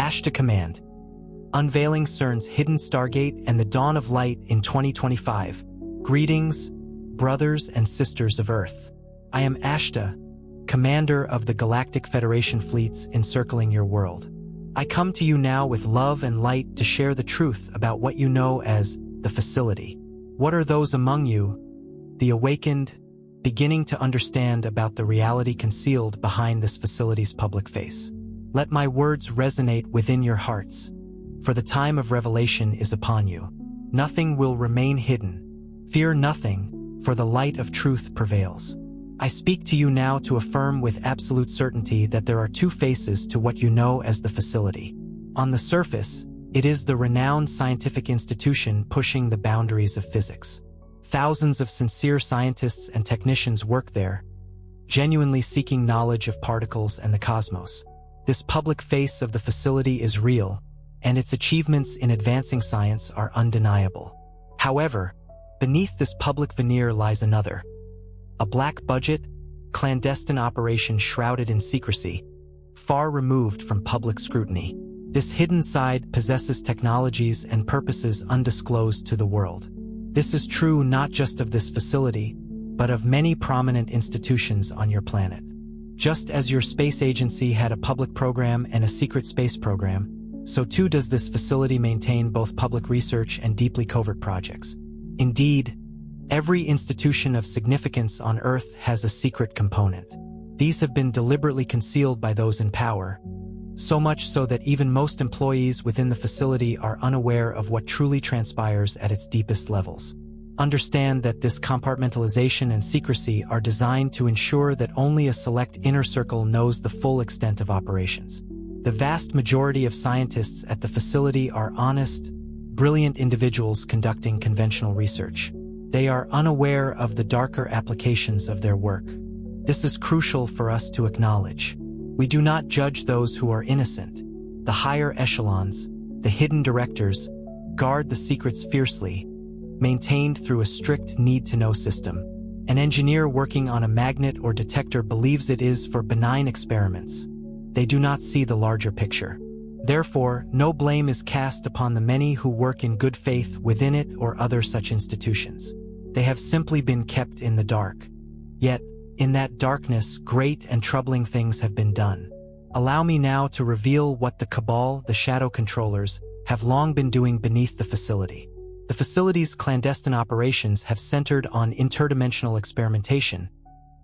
Ashtar Command. Unveiling CERN's hidden Stargate and the dawn of light in 2025. Greetings, brothers and sisters of Earth. I am Ashtar, commander of the Galactic Federation fleets encircling your world. I come to you now with love and light to share the truth about what you know as the facility. What are those among you, the awakened, beginning to understand about the reality concealed behind this facility's public face? Let my words resonate within your hearts, for the time of revelation is upon you. Nothing will remain hidden. Fear nothing, for the light of truth prevails. I speak to you now to affirm with absolute certainty that there are two faces to what you know as the facility. On the surface, it is the renowned scientific institution pushing the boundaries of physics. Thousands of sincere scientists and technicians work there, genuinely seeking knowledge of particles and the cosmos. This public face of the facility is real, and its achievements in advancing science are undeniable. However, beneath this public veneer lies another. A black-budget, clandestine operation shrouded in secrecy, far removed from public scrutiny. This hidden side possesses technologies and purposes undisclosed to the world. This is true not just of this facility, but of many prominent institutions on your planet. Just as your space agency had a public program and a secret space program, so too does this facility maintain both public research and deeply covert projects. Indeed, every institution of significance on Earth has a secret component. These have been deliberately concealed by those in power, so much so that even most employees within the facility are unaware of what truly transpires at its deepest levels. Understand that this compartmentalization and secrecy are designed to ensure that only a select inner circle knows the full extent of operations. The vast majority of scientists at the facility are honest, brilliant individuals conducting conventional research. They are unaware of the darker applications of their work. This is crucial for us to acknowledge. We do not judge those who are innocent. The higher echelons, the hidden directors, guard the secrets fiercely, maintained through a strict need-to-know system. An engineer working on a magnet or detector believes it is for benign experiments. They do not see the larger picture. Therefore, no blame is cast upon the many who work in good faith within it or other such institutions. They have simply been kept in the dark. Yet, in that darkness, great and troubling things have been done. Allow me now to reveal what the Cabal, the Shadow Controllers, have long been doing beneath the facility. The facility's clandestine operations have centered on interdimensional experimentation,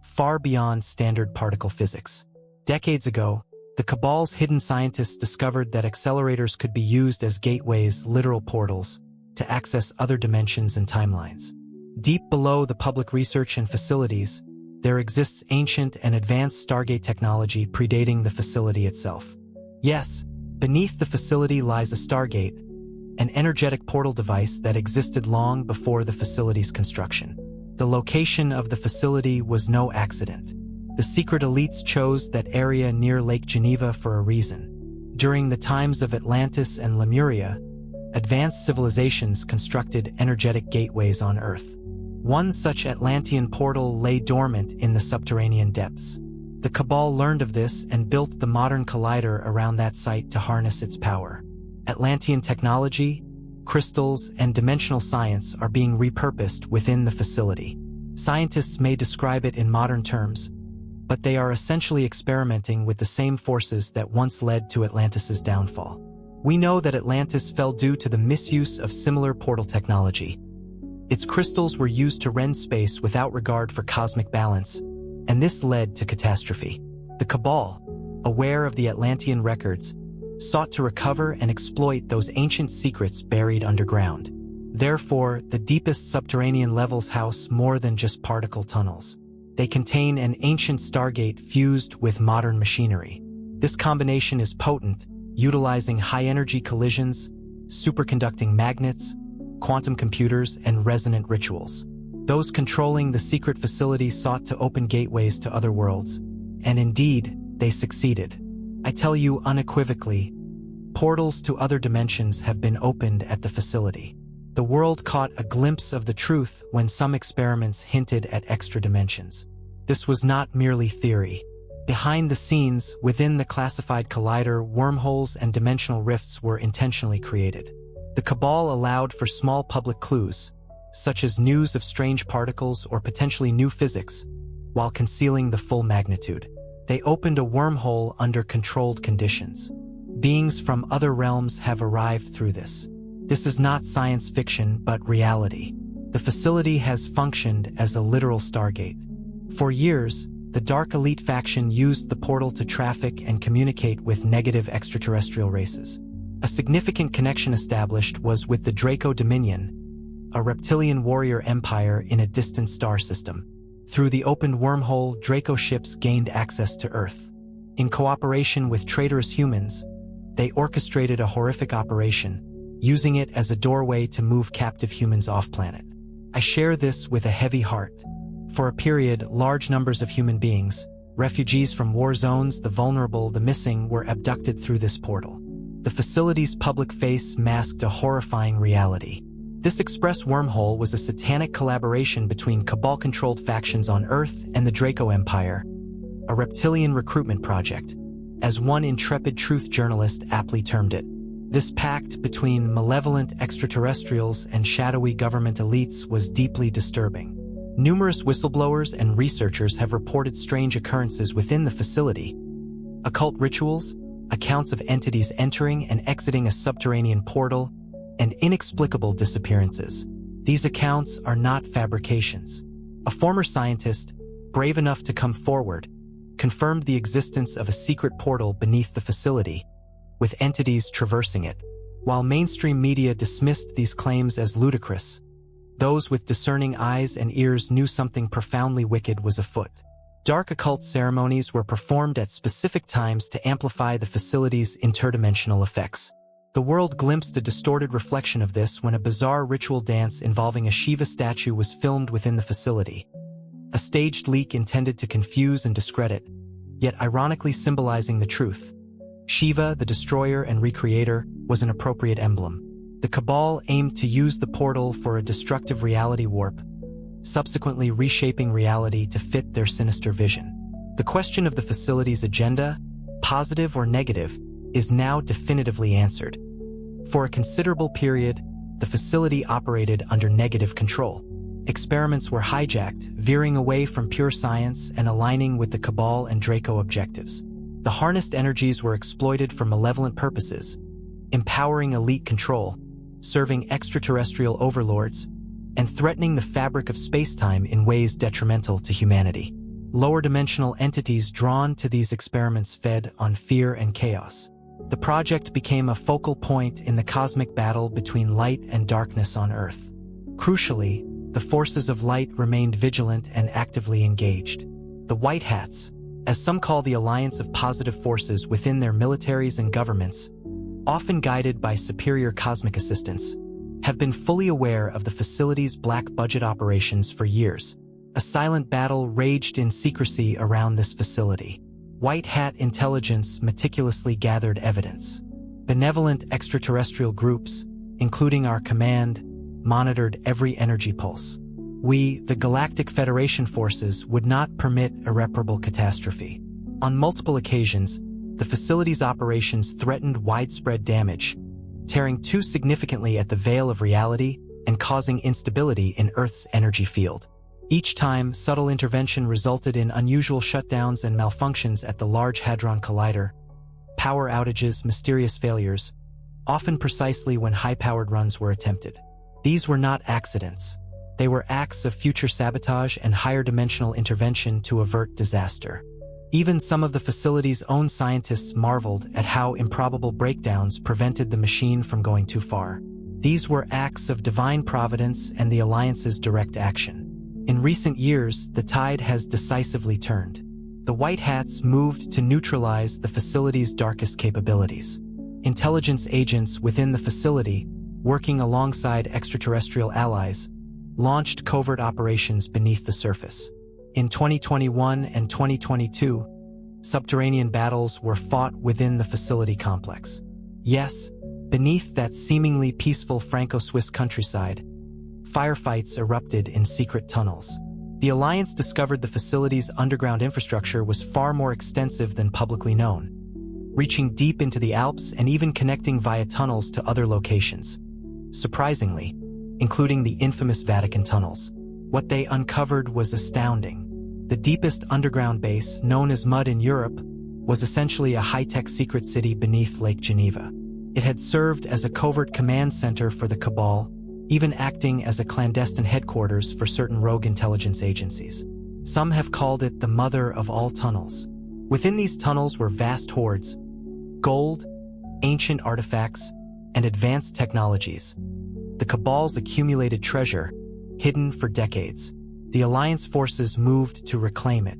far beyond standard particle physics. Decades ago, the Cabal's hidden scientists discovered that accelerators could be used as gateways, literal portals, to access other dimensions and timelines. Deep below the public research and facilities, there exists ancient and advanced Stargate technology predating the facility itself. Yes, beneath the facility lies a Stargate, an energetic portal device that existed long before the facility's construction. The location of the facility was no accident. The secret elites chose that area near Lake Geneva for a reason. During the times of Atlantis and Lemuria, advanced civilizations constructed energetic gateways on Earth. One such Atlantean portal lay dormant in the subterranean depths. The Cabal learned of this and built the modern collider around that site to harness its power. Atlantean technology, crystals, and dimensional science are being repurposed within the facility. Scientists may describe it in modern terms, but they are essentially experimenting with the same forces that once led to Atlantis's downfall. We know that Atlantis fell due to the misuse of similar portal technology. Its crystals were used to rend space without regard for cosmic balance, and this led to catastrophe. The Cabal, aware of the Atlantean records, sought to recover and exploit those ancient secrets buried underground. Therefore, the deepest subterranean levels house more than just particle tunnels. They contain an ancient Stargate fused with modern machinery. This combination is potent, utilizing high-energy collisions, superconducting magnets, quantum computers, and resonant rituals. Those controlling the secret facility sought to open gateways to other worlds, and indeed, they succeeded. I tell you unequivocally, portals to other dimensions have been opened at the facility. The world caught a glimpse of the truth when some experiments hinted at extra dimensions. This was not merely theory. Behind the scenes, within the classified collider, wormholes and dimensional rifts were intentionally created. The Cabal allowed for small public clues, such as news of strange particles or potentially new physics, while concealing the full magnitude. They opened a wormhole under controlled conditions. Beings from other realms have arrived through this. This is not science fiction, but reality. The facility has functioned as a literal Stargate. For years, the Dark Elite faction used the portal to traffic and communicate with negative extraterrestrial races. A significant connection established was with the Draco Dominion, a reptilian warrior empire in a distant star system. Through the opened wormhole, Draco ships gained access to Earth. In cooperation with traitorous humans, they orchestrated a horrific operation, using it as a doorway to move captive humans off-planet. I share this with a heavy heart. For a period, large numbers of human beings, refugees from war zones, the vulnerable, the missing, were abducted through this portal. The facility's public face masked a horrifying reality. This express wormhole was a satanic collaboration between Cabal-controlled factions on Earth and the Draco Empire, a reptilian recruitment project, as one intrepid truth journalist aptly termed it. This pact between malevolent extraterrestrials and shadowy government elites was deeply disturbing. Numerous whistleblowers and researchers have reported strange occurrences within the facility. Occult rituals, accounts of entities entering and exiting a subterranean portal, and inexplicable disappearances. These accounts are not fabrications. A former scientist, brave enough to come forward, confirmed the existence of a secret portal beneath the facility, with entities traversing it. While mainstream media dismissed these claims as ludicrous, those with discerning eyes and ears knew something profoundly wicked was afoot. Dark occult ceremonies were performed at specific times to amplify the facility's interdimensional effects. The world glimpsed a distorted reflection of this when a bizarre ritual dance involving a Shiva statue was filmed within the facility. A staged leak intended to confuse and discredit, yet ironically symbolizing the truth. Shiva, the destroyer and recreator, was an appropriate emblem. The Cabal aimed to use the portal for a destructive reality warp, subsequently reshaping reality to fit their sinister vision. The question of the facility's agenda, positive or negative, is now definitively answered. For a considerable period, the facility operated under negative control. Experiments were hijacked, veering away from pure science and aligning with the Cabal and Draco objectives. The harnessed energies were exploited for malevolent purposes, empowering elite control, serving extraterrestrial overlords, and threatening the fabric of space-time in ways detrimental to humanity. Lower-dimensional entities drawn to these experiments fed on fear and chaos. The project became a focal point in the cosmic battle between light and darkness on Earth. Crucially, the forces of light remained vigilant and actively engaged. The White Hats, as some call the alliance of positive forces within their militaries and governments, often guided by superior cosmic assistance, have been fully aware of the facility's black budget operations for years. A silent battle raged in secrecy around this facility. White Hat intelligence meticulously gathered evidence. Benevolent extraterrestrial groups, including our command, monitored every energy pulse. We, the Galactic Federation forces, would not permit irreparable catastrophe. On multiple occasions, the facility's operations threatened widespread damage, tearing too significantly at the veil of reality and causing instability in Earth's energy field. Each time, subtle intervention resulted in unusual shutdowns and malfunctions at the Large Hadron Collider, power outages, mysterious failures, often precisely when high-powered runs were attempted. These were not accidents. They were acts of future sabotage and higher-dimensional intervention to avert disaster. Even some of the facility's own scientists marveled at how improbable breakdowns prevented the machine from going too far. These were acts of divine providence and the Alliance's direct action. In recent years, the tide has decisively turned. The White Hats moved to neutralize the facility's darkest capabilities. Intelligence agents within the facility, working alongside extraterrestrial allies, launched covert operations beneath the surface. In 2021 and 2022, subterranean battles were fought within the facility complex. Yes, beneath that seemingly peaceful Franco-Swiss countryside, firefights erupted in secret tunnels. The Alliance discovered the facility's underground infrastructure was far more extensive than publicly known, reaching deep into the Alps and even connecting via tunnels to other locations. Surprisingly, including the infamous Vatican tunnels. What they uncovered was astounding. The deepest underground base, known as Mud in Europe, was essentially a high-tech secret city beneath Lake Geneva. It had served as a covert command center for the Cabal, even acting as a clandestine headquarters for certain rogue intelligence agencies. Some have called it the mother of all tunnels. Within these tunnels were vast hoards, gold, ancient artifacts, and advanced technologies. The Cabal's accumulated treasure, hidden for decades. The Alliance forces moved to reclaim it.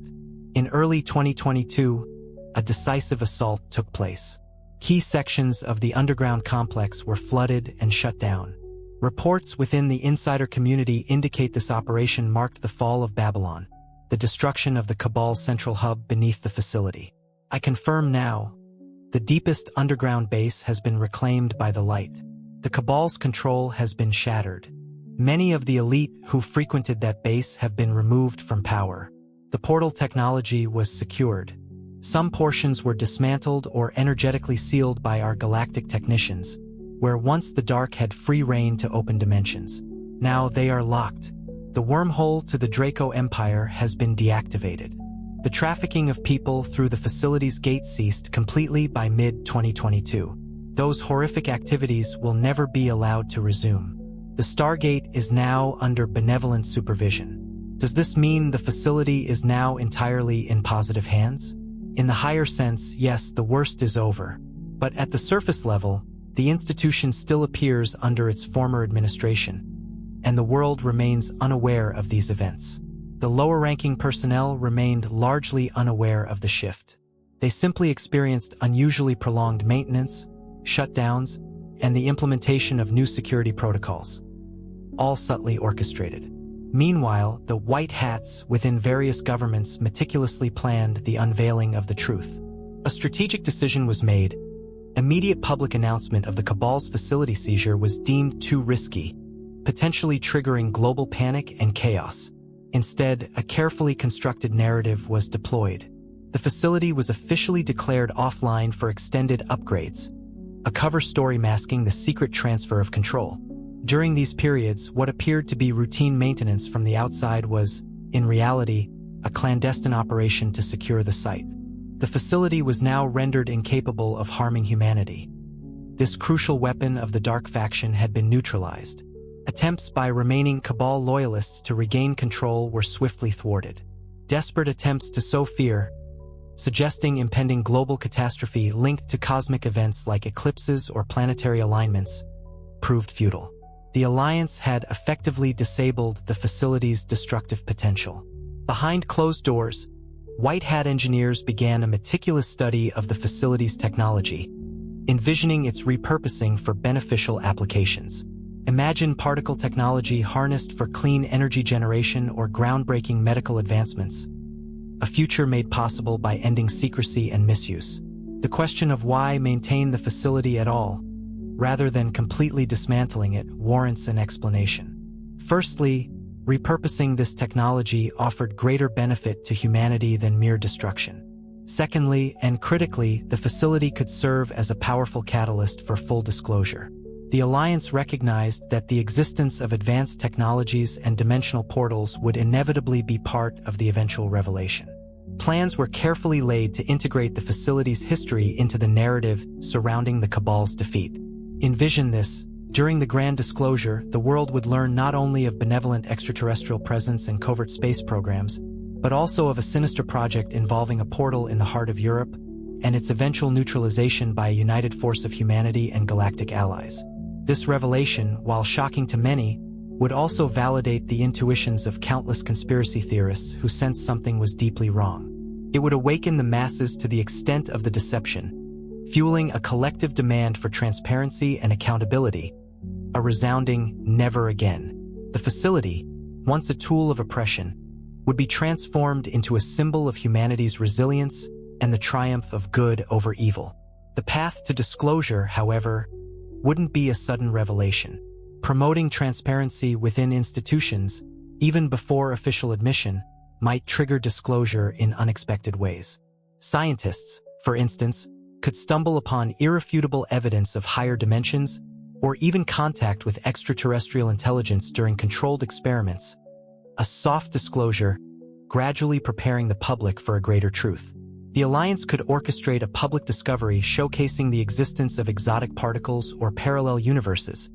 In early 2022, a decisive assault took place. Key sections of the underground complex were flooded and shut down. Reports within the insider community indicate this operation marked the fall of Babylon, the destruction of the Cabal's central hub beneath the facility. I confirm now, the deepest underground base has been reclaimed by the light. The Cabal's control has been shattered. Many of the elite who frequented that base have been removed from power. The portal technology was secured. Some portions were dismantled or energetically sealed by our galactic technicians, where once the dark had free rein to open dimensions. Now they are locked. The wormhole to the Draco Empire has been deactivated. The trafficking of people through the facility's gate ceased completely by mid-2022. Those horrific activities will never be allowed to resume. The Stargate is now under benevolent supervision. Does this mean the facility is now entirely in positive hands? In the higher sense, yes, the worst is over. But at the surface level, the institution still appears under its former administration, and the world remains unaware of these events. The lower-ranking personnel remained largely unaware of the shift. They simply experienced unusually prolonged maintenance, shutdowns, and the implementation of new security protocols, all subtly orchestrated. Meanwhile, the white hats within various governments meticulously planned the unveiling of the truth. A strategic decision was made. Immediate public announcement of the Cabal's facility seizure was deemed too risky, potentially triggering global panic and chaos. Instead, a carefully constructed narrative was deployed. The facility was officially declared offline for extended upgrades, a cover story masking the secret transfer of control. During these periods, what appeared to be routine maintenance from the outside was, in reality, a clandestine operation to secure the site. The facility was now rendered incapable of harming humanity. This crucial weapon of the Dark Faction had been neutralized. Attempts by remaining Cabal loyalists to regain control were swiftly thwarted. Desperate attempts to sow fear, suggesting impending global catastrophe linked to cosmic events like eclipses or planetary alignments, proved futile. The Alliance had effectively disabled the facility's destructive potential. Behind closed doors, White Hat engineers began a meticulous study of the facility's technology, envisioning its repurposing for beneficial applications. Imagine particle technology harnessed for clean energy generation or groundbreaking medical advancements, a future made possible by ending secrecy and misuse. The question of why maintain the facility at all, rather than completely dismantling it, warrants an explanation. Firstly, repurposing this technology offered greater benefit to humanity than mere destruction. Secondly, and critically, the facility could serve as a powerful catalyst for full disclosure. The Alliance recognized that the existence of advanced technologies and dimensional portals would inevitably be part of the eventual revelation. Plans were carefully laid to integrate the facility's history into the narrative surrounding the Cabal's defeat. Envision this: during the grand disclosure, the world would learn not only of benevolent extraterrestrial presence and covert space programs, but also of a sinister project involving a portal in the heart of Europe and its eventual neutralization by a united force of humanity and galactic allies. This revelation, while shocking to many, would also validate the intuitions of countless conspiracy theorists who sensed something was deeply wrong. It would awaken the masses to the extent of the deception, fueling a collective demand for transparency and accountability, a resounding never again. The facility, once a tool of oppression, would be transformed into a symbol of humanity's resilience and the triumph of good over evil. The path to disclosure, however, wouldn't be a sudden revelation. Promoting transparency within institutions, even before official admission, might trigger disclosure in unexpected ways. Scientists, for instance, could stumble upon irrefutable evidence of higher dimensions or even contact with extraterrestrial intelligence during controlled experiments, a soft disclosure gradually preparing the public for a greater truth. The Alliance could orchestrate a public discovery showcasing the existence of exotic particles or parallel universes,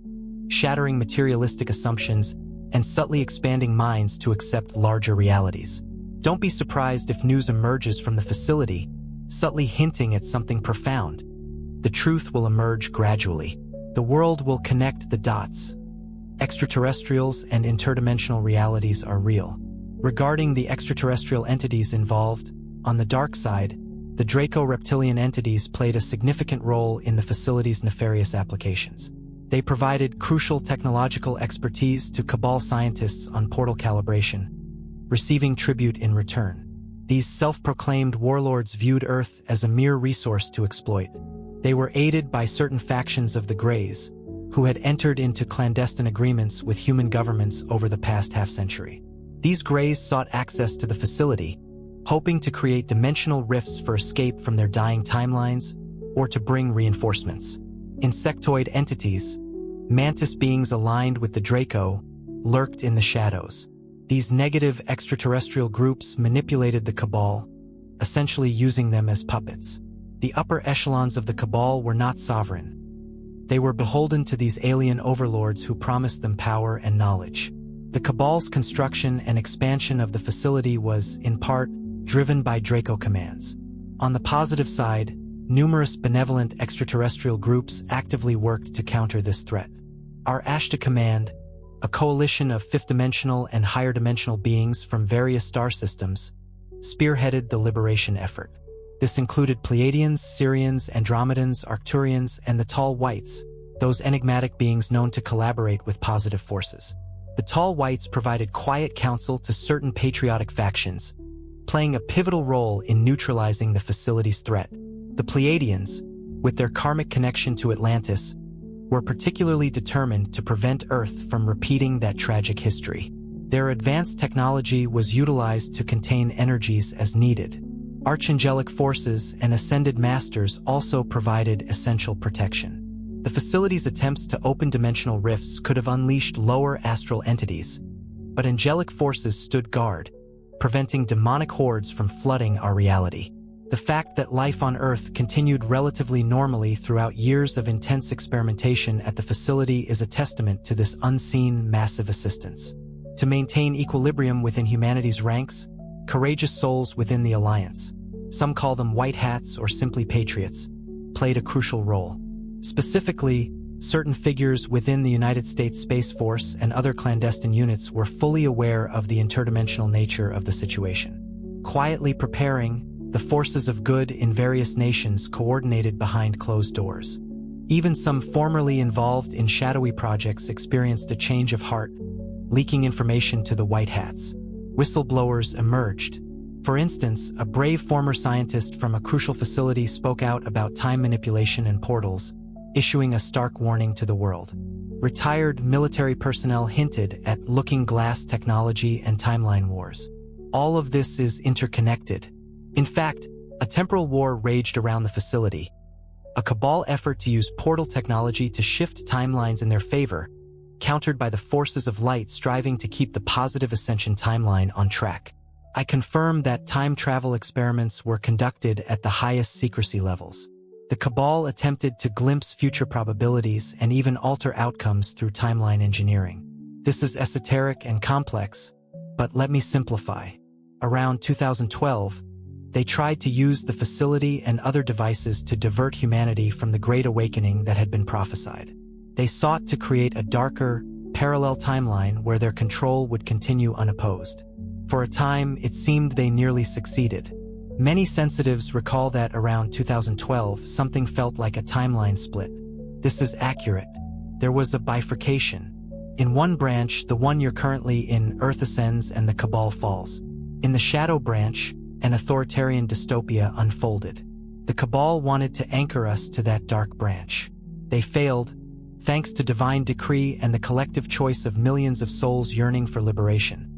shattering materialistic assumptions and subtly expanding minds to accept larger realities. Don't be surprised if news emerges from the facility, subtly hinting at something profound. The truth will emerge gradually. The world will connect the dots. Extraterrestrials and interdimensional realities are real. Regarding the extraterrestrial entities involved, on the dark side, the Draco-reptilian entities played a significant role in the facility's nefarious applications. They provided crucial technological expertise to Cabal scientists on portal calibration, receiving tribute in return. These self-proclaimed warlords viewed Earth as a mere resource to exploit. They were aided by certain factions of the Greys, who had entered into clandestine agreements with human governments over the past half-century. These Greys sought access to the facility, hoping to create dimensional rifts for escape from their dying timelines or to bring reinforcements. Insectoid entities, mantis beings aligned with the Draco, lurked in the shadows. These negative extraterrestrial groups manipulated the Cabal, essentially using them as puppets. The upper echelons of the Cabal were not sovereign. They were beholden to these alien overlords who promised them power and knowledge. The Cabal's construction and expansion of the facility was, in part, driven by Draco commands. On the positive side, numerous benevolent extraterrestrial groups actively worked to counter this threat. Our Ashtar Command, a coalition of fifth-dimensional and higher-dimensional beings from various star systems, spearheaded the liberation effort. This included Pleiadians, Sheran, Andromedans, Arcturians, and the Tall Whites, those enigmatic beings known to collaborate with positive forces. The Tall Whites provided quiet counsel to certain patriotic factions, playing a pivotal role in neutralizing the facility's threat. The Pleiadians, with their karmic connection to Atlantis, were particularly determined to prevent Earth from repeating that tragic history. Their advanced technology was utilized to contain energies as needed. Archangelic forces and ascended masters also provided essential protection. The facility's attempts to open dimensional rifts could have unleashed lower astral entities, but angelic forces stood guard, preventing demonic hordes from flooding our reality. The fact that life on Earth continued relatively normally throughout years of intense experimentation at the facility is a testament to this unseen massive assistance. To maintain equilibrium within humanity's ranks, courageous souls within the Alliance, some call them white hats or simply patriots, played a crucial role. Specifically, certain figures within the United States Space Force and other clandestine units were fully aware of the interdimensional nature of the situation. Quietly preparing, the forces of good in various nations coordinated behind closed doors. Even some formerly involved in shadowy projects experienced a change of heart, leaking information to the White Hats. Whistleblowers emerged. For instance, a brave former scientist from a crucial facility spoke out about time manipulation and portals, issuing a stark warning to the world. Retired military personnel hinted at looking glass technology and timeline wars. All of this is interconnected. In fact, a temporal war raged around the facility, a Cabal effort to use portal technology to shift timelines in their favor, countered by the forces of light striving to keep the positive ascension timeline on track. I confirm that time travel experiments were conducted at the highest secrecy levels. The Cabal attempted to glimpse future probabilities and even alter outcomes through timeline engineering. This is esoteric and complex, but let me simplify. Around 2012, they tried to use the facility and other devices to divert humanity from the Great Awakening that had been prophesied. They sought to create a darker, parallel timeline where their control would continue unopposed. For a time, it seemed they nearly succeeded. Many sensitives recall that around 2012, something felt like a timeline split. This is accurate. There was a bifurcation. In one branch, the one you're currently in, Earth ascends and the Cabal falls. In the shadow branch, an authoritarian dystopia unfolded. The Cabal wanted to anchor us to that dark branch. They failed, thanks to divine decree and the collective choice of millions of souls yearning for liberation.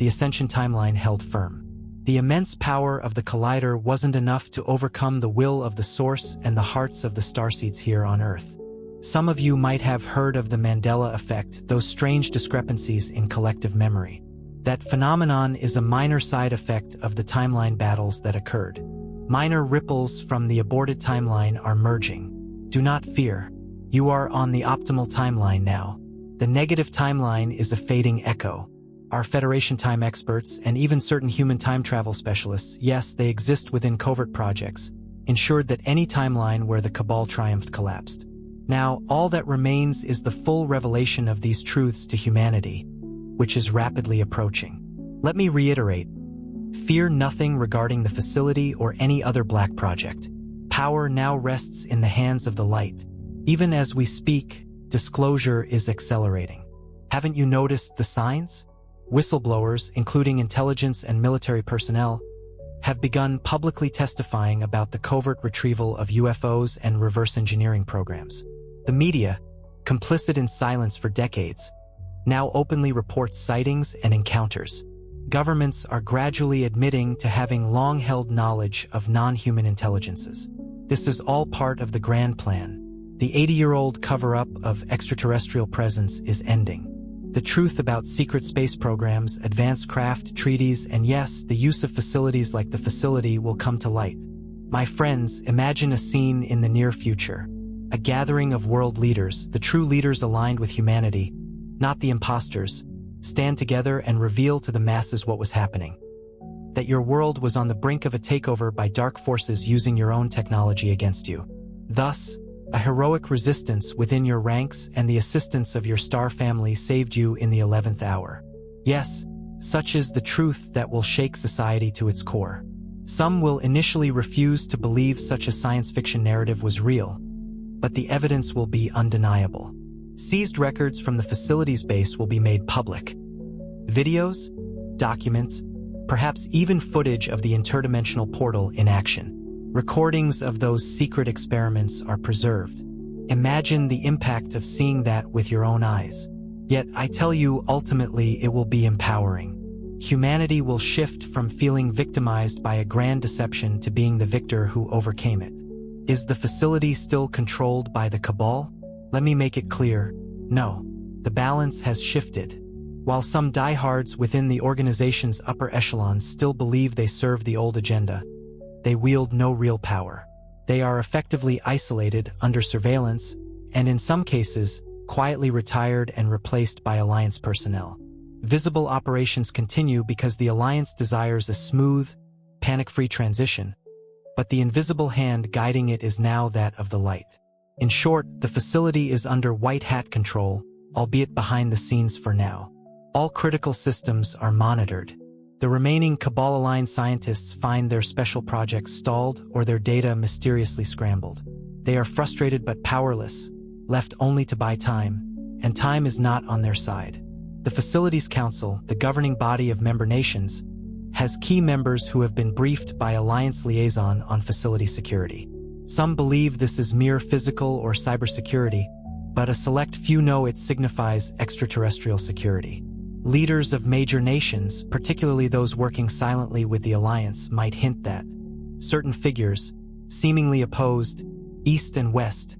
the ascension timeline held firm. The immense power of the collider wasn't enough to overcome the will of the Source and the hearts of the starseeds here on Earth. Some of you might have heard of the Mandela effect, those strange discrepancies in collective memory. That phenomenon is a minor side effect of the timeline battles that occurred. Minor ripples from the aborted timeline are merging. Do not fear. You are on the optimal timeline now. The negative timeline is a fading echo. Our Federation time experts, and even certain human time travel specialists, yes, they exist within covert projects, ensured that any timeline where the Cabal triumphed collapsed. Now, all that remains is the full revelation of these truths to humanity, which is rapidly approaching. Let me reiterate. Fear nothing regarding the facility or any other black project. Power now rests in the hands of the light. Even as we speak, disclosure is accelerating. Haven't you noticed the signs? Whistleblowers, including intelligence and military personnel, have begun publicly testifying about the covert retrieval of UFOs and reverse engineering programs. The media, complicit in silence for decades, now openly reports sightings and encounters. Governments are gradually admitting to having long-held knowledge of non-human intelligences. This is all part of the grand plan. The 80-year-old cover-up of extraterrestrial presence is ending. The truth about secret space programs, advanced craft, treaties, and yes, the use of facilities like the facility will come to light. My friends, imagine a scene in the near future. A gathering of world leaders, the true leaders aligned with humanity, not the imposters, stand together and reveal to the masses what was happening. That your world was on the brink of a takeover by dark forces using your own technology against you. Thus, a heroic resistance within your ranks and the assistance of your star family saved you in the 11th hour. Yes, such is the truth that will shake society to its core. Some will initially refuse to believe such a science fiction narrative was real, but the evidence will be undeniable. Seized records from the facility's base will be made public. Videos, documents, perhaps even footage of the interdimensional portal in action. Recordings of those secret experiments are preserved. Imagine the impact of seeing that with your own eyes. Yet, I tell you, ultimately it will be empowering. Humanity will shift from feeling victimized by a grand deception to being the victor who overcame it. Is the facility still controlled by the Cabal? Let me make it clear, no. The balance has shifted. While some diehards within the organization's upper echelons still believe they serve the old agenda, they wield no real power. They are effectively isolated, under surveillance, and in some cases, quietly retired and replaced by Alliance personnel. Visible operations continue because the Alliance desires a smooth, panic-free transition, but the invisible hand guiding it is now that of the light. In short, the facility is under white hat control, albeit behind the scenes for now. All critical systems are monitored. The remaining Cabal-aligned scientists find their special projects stalled or their data mysteriously scrambled. They are frustrated but powerless, left only to buy time, and time is not on their side. The Facilities Council, the governing body of member nations, has key members who have been briefed by Alliance liaison on facility security. Some believe this is mere physical or cybersecurity, but a select few know it signifies extraterrestrial security. Leaders of major nations, particularly those working silently with the Alliance, might hint that certain figures, seemingly opposed, East and West,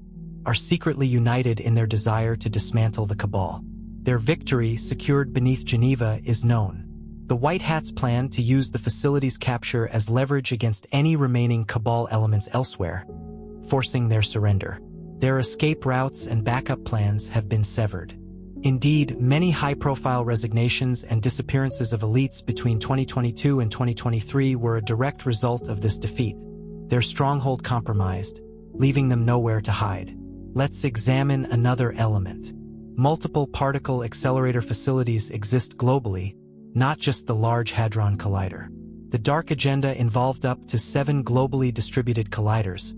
are secretly united in their desire to dismantle the Cabal. Their victory, secured beneath Geneva, is known. The White Hats plan to use the facility's capture as leverage against any remaining Cabal elements elsewhere, forcing their surrender. Their escape routes and backup plans have been severed. Indeed, many high-profile resignations and disappearances of elites between 2022 and 2023 were a direct result of this defeat, their stronghold compromised, leaving them nowhere to hide. Let's examine another element. Multiple particle accelerator facilities exist globally, not just the Large Hadron Collider. The Dark Agenda involved up to 7 globally distributed colliders,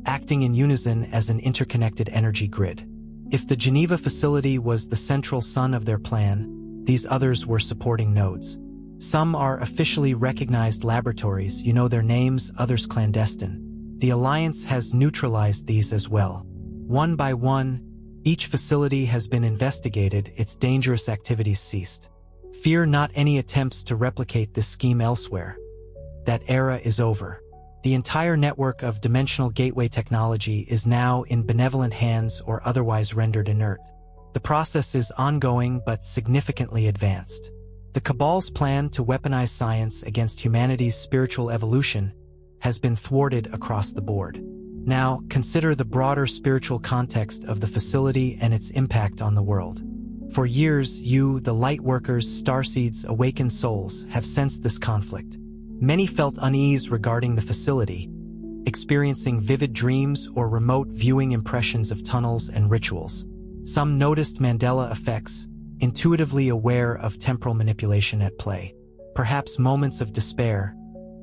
acting in unison as an interconnected energy grid. If the Geneva facility was the central sun of their plan, these others were supporting nodes. Some are officially recognized laboratories, you know their names, others clandestine. The Alliance has neutralized these as well. One by one, each facility has been investigated, its dangerous activities ceased. Fear not any attempts to replicate this scheme elsewhere. That era is over. The entire network of dimensional gateway technology is now in benevolent hands or otherwise rendered inert. The process is ongoing but significantly advanced. The Cabal's plan to weaponize science against humanity's spiritual evolution has been thwarted across the board. Now, consider the broader spiritual context of the facility and its impact on the world. For years, you, the Lightworkers, Starseeds, awakened souls, have sensed this conflict. Many felt unease regarding the facility, experiencing vivid dreams or remote viewing impressions of tunnels and rituals. Some noticed Mandela effects, intuitively aware of temporal manipulation at play. Perhaps moments of despair,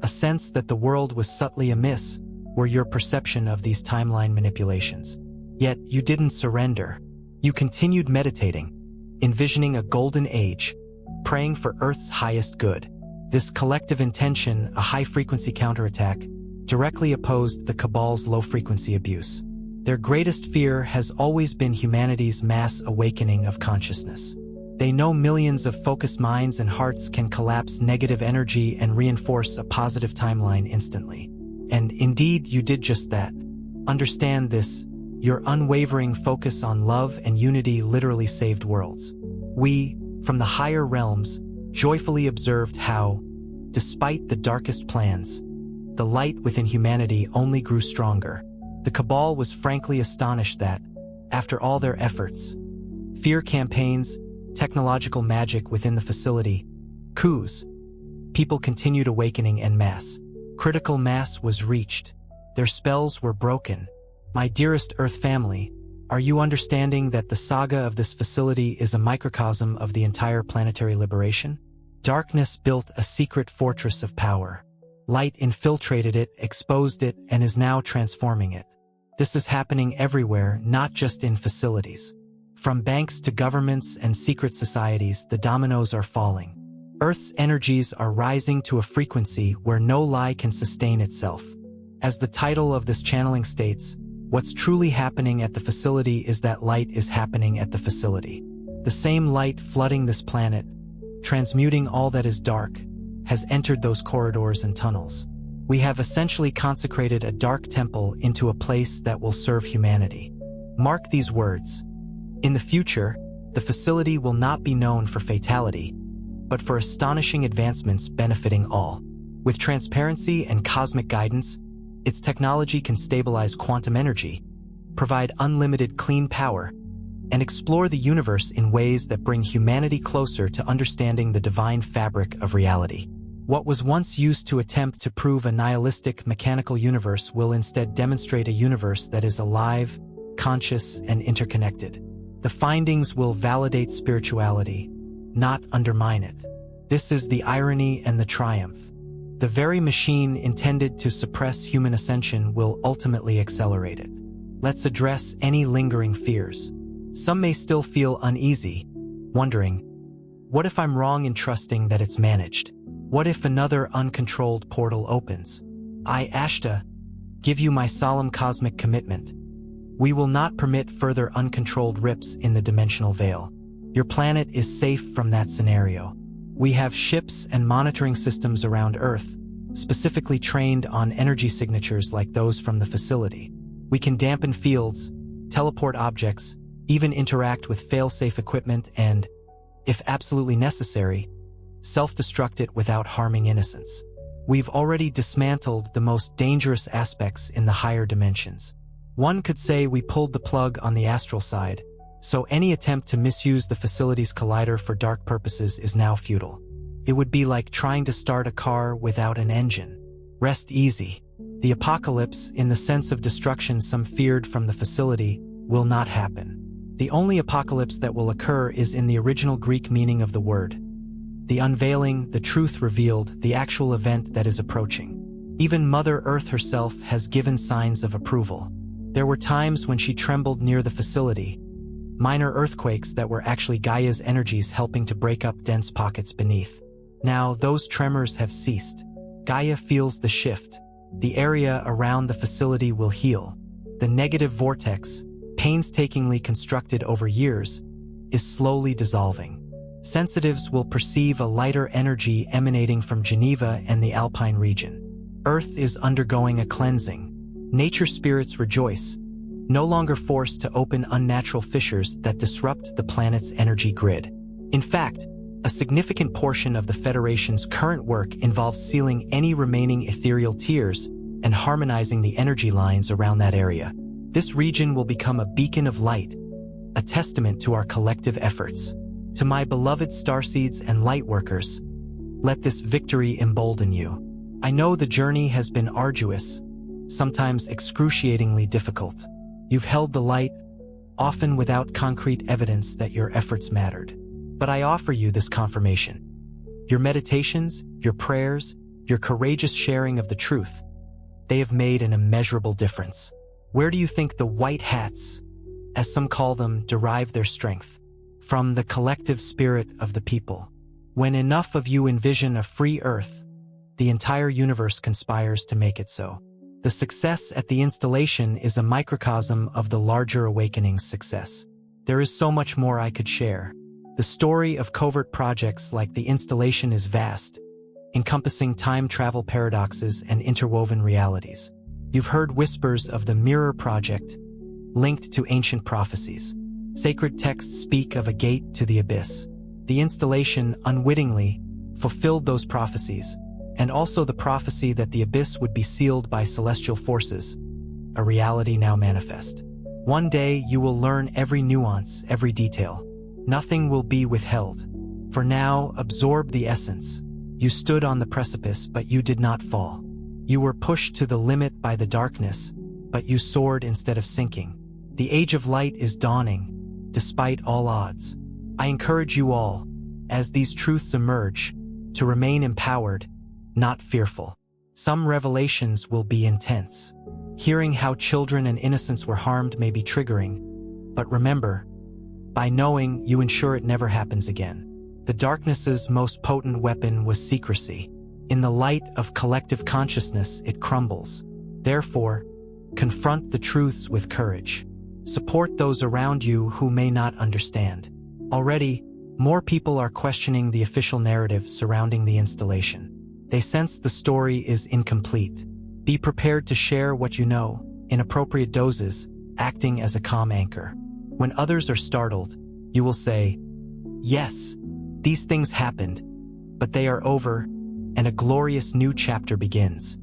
a sense that the world was subtly amiss, were your perception of these timeline manipulations. Yet you didn't surrender. You continued meditating, envisioning a golden age, praying for Earth's highest good. This collective intention, a high-frequency counterattack, directly opposed the Cabal's low-frequency abuse. Their greatest fear has always been humanity's mass awakening of consciousness. They know millions of focused minds and hearts can collapse negative energy and reinforce a positive timeline instantly. And indeed, you did just that. Understand this: your unwavering focus on love and unity literally saved worlds. We, from the higher realms, joyfully observed how, despite the darkest plans, the light within humanity only grew stronger. The Cabal was frankly astonished that, after all their efforts, fear campaigns, technological magic within the facility, coups, people continued awakening en masse. Critical mass was reached. Their spells were broken. My dearest Earth family, are you understanding that the saga of this facility is a microcosm of the entire planetary liberation? Darkness built a secret fortress of power. Light infiltrated it, exposed it, and is now transforming it. This is happening everywhere, not just in facilities. From banks to governments and secret societies, the dominoes are falling. Earth's energies are rising to a frequency where no lie can sustain itself. As the title of this channeling states, what's truly happening at the facility is that light is happening at the facility. The same light flooding this planet, transmuting all that is dark, has entered those corridors and tunnels. We have essentially consecrated a dark temple into a place that will serve humanity. Mark these words. In the future, the facility will not be known for fatality, but for astonishing advancements benefiting all. With transparency and cosmic guidance, its technology can stabilize quantum energy, provide unlimited clean power, and explore the universe in ways that bring humanity closer to understanding the divine fabric of reality. What was once used to attempt to prove a nihilistic mechanical universe will instead demonstrate a universe that is alive, conscious, and interconnected. The findings will validate spirituality, not undermine it. This is the irony and the triumph. The very machine intended to suppress human ascension will ultimately accelerate it. Let's address any lingering fears. Some may still feel uneasy, wondering, what if I'm wrong in trusting that it's managed? What if another uncontrolled portal opens? I, Ashtar, give you my solemn cosmic commitment. We will not permit further uncontrolled rips in the dimensional veil. Your planet is safe from that scenario. We have ships and monitoring systems around Earth, specifically trained on energy signatures like those from the facility. We can dampen fields, teleport objects, even interact with fail-safe equipment and, if absolutely necessary, self-destruct it without harming innocence. We've already dismantled the most dangerous aspects in the higher dimensions. One could say we pulled the plug on the astral side, so any attempt to misuse the facility's collider for dark purposes is now futile. It would be like trying to start a car without an engine. Rest easy. The apocalypse, in the sense of destruction some feared from the facility, will not happen. The only apocalypse that will occur is in the original Greek meaning of the word. The unveiling, the truth revealed, the actual event that is approaching. Even Mother Earth herself has given signs of approval. There were times when she trembled near the facility, minor earthquakes that were actually Gaia's energies helping to break up dense pockets beneath. Now those tremors have ceased. Gaia feels the shift. The area around the facility will heal. The negative vortex, painstakingly constructed over years, is slowly dissolving. Sensitives will perceive a lighter energy emanating from Geneva and the Alpine region. Earth is undergoing a cleansing. Nature spirits rejoice, no longer forced to open unnatural fissures that disrupt the planet's energy grid. In fact, a significant portion of the Federation's current work involves sealing any remaining ethereal tears and harmonizing the energy lines around that area. This region will become a beacon of light, a testament to our collective efforts. To my beloved starseeds and lightworkers, let this victory embolden you. I know the journey has been arduous, sometimes excruciatingly difficult. You've held the light, often without concrete evidence that your efforts mattered. But I offer you this confirmation. Your meditations, your prayers, your courageous sharing of the truth, they have made an immeasurable difference. Where do you think the white hats, as some call them, derive their strength? From the collective spirit of the people. When enough of you envision a free Earth, the entire universe conspires to make it so. The success at the installation is a microcosm of the larger awakening's success. There is so much more I could share. The story of covert projects like the installation is vast, encompassing time travel paradoxes and interwoven realities. You've heard whispers of the Mirror Project, linked to ancient prophecies. Sacred texts speak of a gate to the abyss. The installation, unwittingly, fulfilled those prophecies, and also the prophecy that the abyss would be sealed by celestial forces, a reality now manifest. One day you will learn every nuance, every detail. Nothing will be withheld. For now, absorb the essence. You stood on the precipice, but you did not fall. You were pushed to the limit by the darkness, but you soared instead of sinking. The age of light is dawning, despite all odds. I encourage you all, as these truths emerge, to remain empowered, not fearful. Some revelations will be intense. Hearing how children and innocents were harmed may be triggering, but remember, by knowing, you ensure it never happens again. The darkness's most potent weapon was secrecy. In the light of collective consciousness, it crumbles. Therefore, confront the truths with courage. Support those around you who may not understand. Already, more people are questioning the official narrative surrounding the installation. They sense the story is incomplete. Be prepared to share what you know, in appropriate doses, acting as a calm anchor. When others are startled, you will say, "Yes, these things happened, but they are over, and a glorious new chapter begins."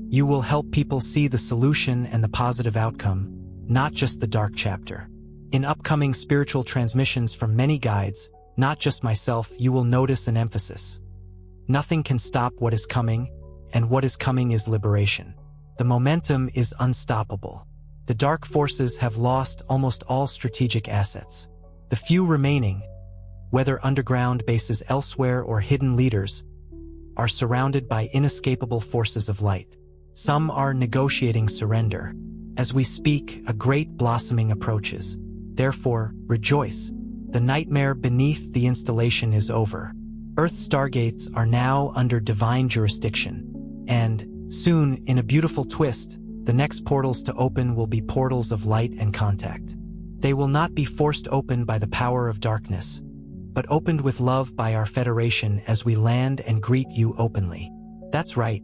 You will help people see the solution and the positive outcome, not just the dark chapter. In upcoming spiritual transmissions from many guides, not just myself, you will notice an emphasis. Nothing can stop what is coming, and what is coming is liberation. The momentum is unstoppable. The dark forces have lost almost all strategic assets. The few remaining, whether underground bases elsewhere or hidden leaders, are surrounded by inescapable forces of light. Some are negotiating surrender. As we speak, a great blossoming approaches. Therefore, rejoice. The nightmare beneath the installation is over. Earth's stargates are now under divine jurisdiction. And, soon, in a beautiful twist, the next portals to open will be portals of light and contact. They will not be forced open by the power of darkness, but opened with love by our Federation as we land and greet you openly. That's right.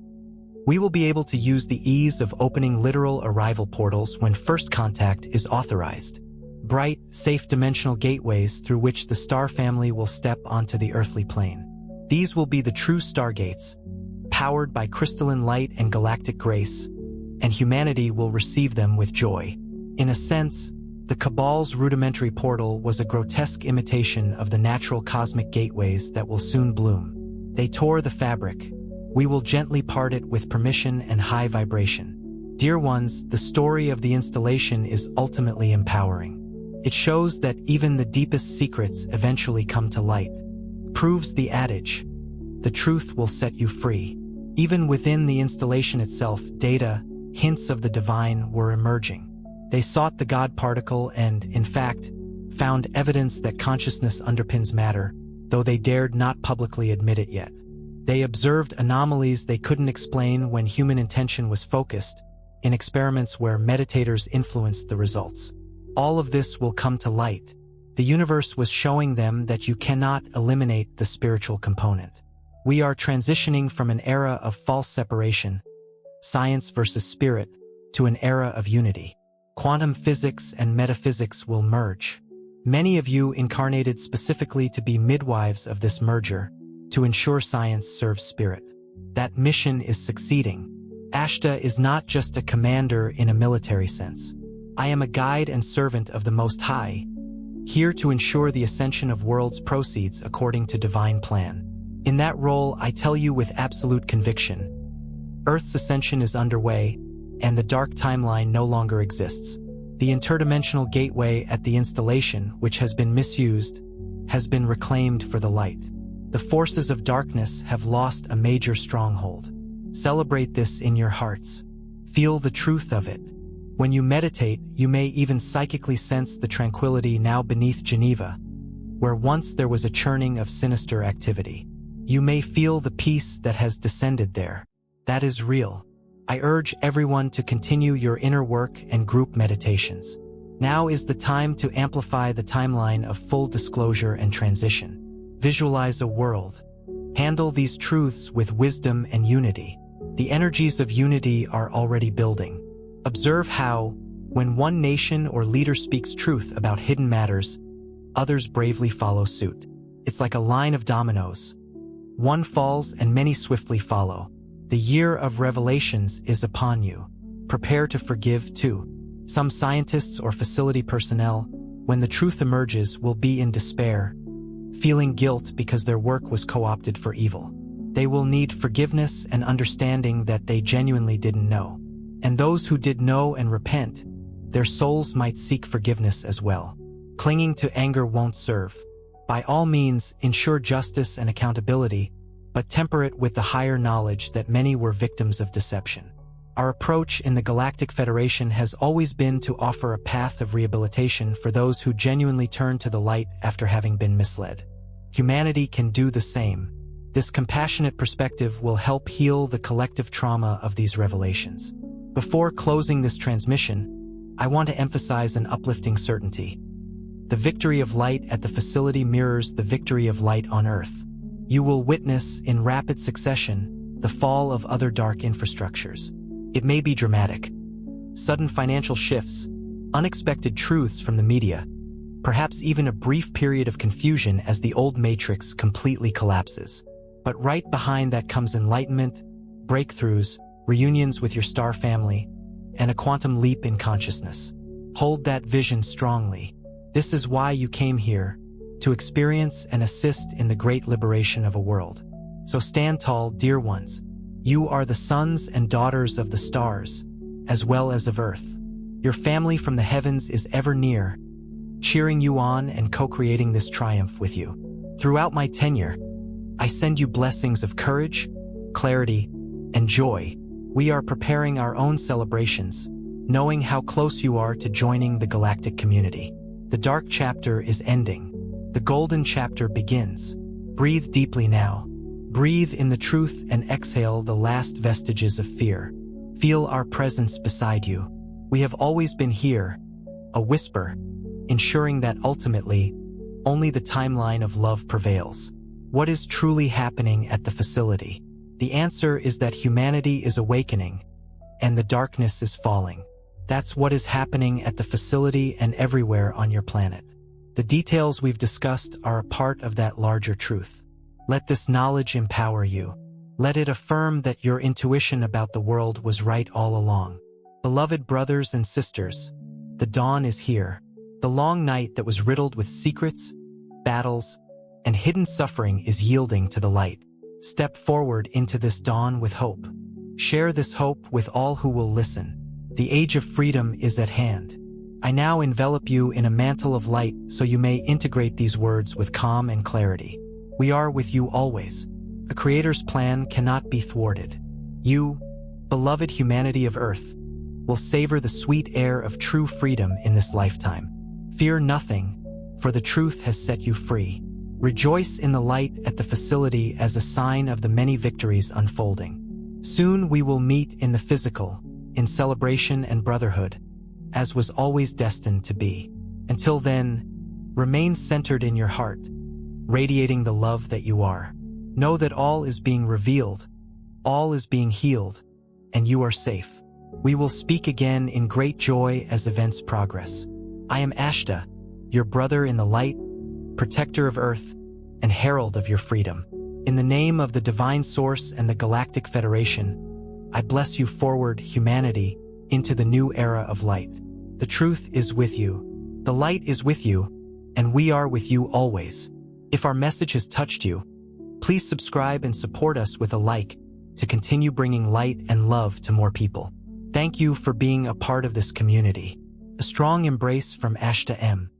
We will be able to use the ease of opening literal arrival portals when first contact is authorized. Bright, safe dimensional gateways through which the star family will step onto the earthly plane. These will be the true stargates, powered by crystalline light and galactic grace, and humanity will receive them with joy. In a sense, the Cabal's rudimentary portal was a grotesque imitation of the natural cosmic gateways that will soon bloom. They tore the fabric. We will gently part it with permission and high vibration. Dear ones, the story of the installation is ultimately empowering. It shows that even the deepest secrets eventually come to light. Proves the adage, the truth will set you free. Even within the installation itself, data, hints of the divine were emerging. They sought the God particle and, in fact, found evidence that consciousness underpins matter, though they dared not publicly admit it yet. They observed anomalies they couldn't explain when human intention was focused, in experiments where meditators influenced the results. All of this will come to light. The universe was showing them that you cannot eliminate the spiritual component. We are transitioning from an era of false separation, science versus spirit, to an era of unity. Quantum physics and metaphysics will merge. Many of you incarnated specifically to be midwives of this merger, to ensure science serves spirit. That mission is succeeding. Ashtar is not just a commander in a military sense. I am a guide and servant of the Most High, here to ensure the ascension of worlds proceeds according to divine plan. In that role, I tell you with absolute conviction, Earth's ascension is underway, and the dark timeline no longer exists. The interdimensional gateway at the installation, which has been misused, has been reclaimed for the light. The forces of darkness have lost a major stronghold. Celebrate this in your hearts. Feel the truth of it. When you meditate, you may even psychically sense the tranquility now beneath Geneva, where once there was a churning of sinister activity. You may feel the peace that has descended there. That is real. I urge everyone to continue your inner work and group meditations. Now is the time to amplify the timeline of full disclosure and transition. Visualize a world. Handle these truths with wisdom and unity. The energies of unity are already building. Observe how, when one nation or leader speaks truth about hidden matters, others bravely follow suit. It's like a line of dominoes. One falls and many swiftly follow. The year of revelations is upon you. Prepare to forgive too. Some scientists or facility personnel, when the truth emerges, will be in despair, feeling guilt because their work was co-opted for evil. They will need forgiveness and understanding that they genuinely didn't know. And those who did know and repent, their souls might seek forgiveness as well. Clinging to anger won't serve. By all means, ensure justice and accountability, but temper it with the higher knowledge that many were victims of deception. Our approach in the Galactic Federation has always been to offer a path of rehabilitation for those who genuinely turn to the light after having been misled. Humanity can do the same. This compassionate perspective will help heal the collective trauma of these revelations. Before closing this transmission, I want to emphasize an uplifting certainty. The victory of light at the facility mirrors the victory of light on Earth. You will witness, in rapid succession, the fall of other dark infrastructures. It may be dramatic. Sudden financial shifts, unexpected truths from the media, perhaps even a brief period of confusion as the old matrix completely collapses. But right behind that comes enlightenment, breakthroughs, reunions with your star family, and a quantum leap in consciousness. Hold that vision strongly. This is why you came here, to experience and assist in the great liberation of a world. So stand tall, dear ones. You are the sons and daughters of the stars, as well as of Earth. Your family from the heavens is ever near, cheering you on and co-creating this triumph with you. Throughout my tenure, I send you blessings of courage, clarity, and joy. We are preparing our own celebrations, knowing how close you are to joining the galactic community. The dark chapter is ending. The golden chapter begins. Breathe deeply now. Breathe in the truth and exhale the last vestiges of fear. Feel our presence beside you. We have always been here, a whisper, ensuring that ultimately, only the timeline of love prevails. What is truly happening at the facility? The answer is that humanity is awakening, and the darkness is falling. That's what is happening at the facility and everywhere on your planet. The details we've discussed are a part of that larger truth. Let this knowledge empower you. Let it affirm that your intuition about the world was right all along. Beloved brothers and sisters, the dawn is here. The long night that was riddled with secrets, battles, and hidden suffering is yielding to the light. Step forward into this dawn with hope. Share this hope with all who will listen. The age of freedom is at hand. I now envelop you in a mantle of light so you may integrate these words with calm and clarity. We are with you always. A creator's plan cannot be thwarted. You, beloved humanity of Earth, will savor the sweet air of true freedom in this lifetime. Fear nothing, for the truth has set you free. Rejoice in the light at the facility as a sign of the many victories unfolding. Soon we will meet in the physical, in celebration and brotherhood, as was always destined to be. Until then, Remain centered in your heart, radiating the love that you are. Know that all is being revealed, all is being healed, and you are safe. We will speak again in great joy as events progress. I am Ashtar, your brother in the light, protector of Earth, and herald of your freedom. In the name of the Divine Source and the Galactic Federation, I bless you forward, humanity, into the new era of light. The truth is with you, the light is with you, and we are with you always. If our message has touched you, please subscribe and support us with a like to continue bringing light and love to more people. Thank you for being a part of this community. A strong embrace from Ashtar M.